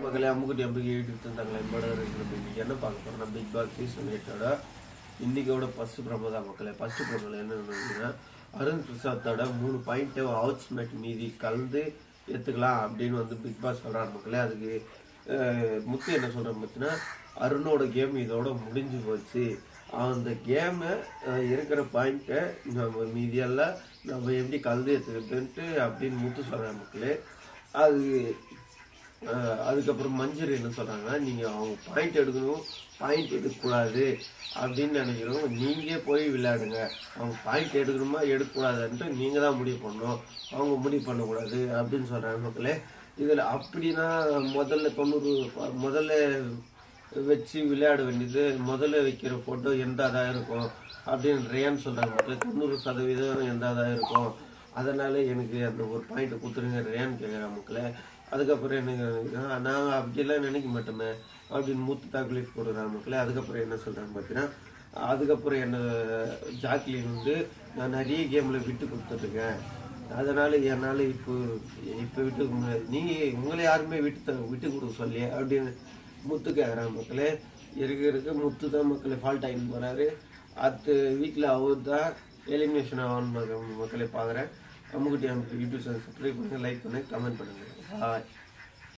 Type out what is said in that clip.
மக்களே அம்முக்குட்டி அம்பிக்கு யூடியூப் தந்தாங்களே இன்னைக்கு என்ன பார்க்க போகிறோம் பிக் பாஸ் சீசன் 8ஓட இன்னைக்கோட ஃபர்ஸ்ட் ப்ரோமோ தான் மக்களே. ஃபர்ஸ்ட் ப்ரோமோவில் என்னன்னா அருண் பிரசாத்தோட 3 பாயிண்ட்டை அவுட்ஸ்மேட் மீதி கலந்து எடுத்துக்கலாம் அப்படின்னு வந்து பிக் பாஸ் சொல்கிறார் மக்களே. அதுக்கு முத்து என்ன சொல்கிறேன் பார்த்தீங்கன்னா, அருணோட கேம் இதோட முடிஞ்சு போச்சு, அந்த கேமை இருக்கிற பாயிண்ட்டை நம்ம மீதியெல்லாம் நம்ம எப்படி கலந்து எடுத்துக்கிட்டுன்ட்டு அப்படின்னு முத்து சொல்கிறாங்க மக்களே. அதுக்கப்புறம் மஞ்சள் என்ன சொல்கிறாங்கன்னா, நீங்கள் அவங்க பாயிண்ட் எடுக்கணும், பாயிண்ட் எடுக்கக்கூடாது அப்படின்னு நினைக்கிறோம், நீங்கள் போய் விளையாடுங்க, அவங்க பாயிண்ட் எடுக்கணுமா எடுக்கக்கூடாதுன்ட்டு நீங்கள் தான் முடிவு பண்ணணும், அவங்க முடிவு பண்ணக்கூடாது அப்படின்னு சொல்கிறாங்க மக்களே. இதில் அப்படின்னா முதல்ல வச்சு விளையாட வேண்டியது, முதல்ல வைக்கிற ஃபோட்டோ எந்தாதான் இருக்கும் அப்படின்னு ரேன்னு சொல்கிறாங்க மக்களே. 90% எந்தாதான் இருக்கும், அதனால் எனக்கு அந்த ஒரு பாயிண்ட்டை கொடுத்துருங்க ரேன்னு கேட்குறாங்க மக்களே. அதுக்கப்புறம் என்ன நாங்கள் அப்படியெல்லாம் நினைக்க மாட்டோமே அப்படின்னு மூத்து தாக்குலீஃப் கொடுக்குறாங்க மக்களே. அதுக்கப்புறம் என்ன சொல்கிறாங்க பார்த்தீங்கன்னா, அதுக்கப்புறம் என்ன ஜாக்லின் வந்து நான் நிறைய கேமில் விட்டு கொடுத்துட்ருக்கேன், அதனால் என்னால் இப்போ விட்டு நீங்கள் உங்களை யாருமே விட்டு கொடுக்க சொல்லியே அப்படின்னு முத்து கேட்குறாங்க மக்களே. இருக்க முத்து தான் மக்களே ஃபால்ட் ஆகிட்டு போகிறாரு. அடுத்த வீக்கில் அவர் தான் எலிமினேஷன் ஆகணும் மக்களே பார்க்குறேன். அம்முக்குட்டி யூடியூப் சேனல் சப்ஸ்கிரைப் பண்ணுங்கள், லைக் பண்ணுங்கள், கமெண்ட் பண்ணுங்கள். பாய்.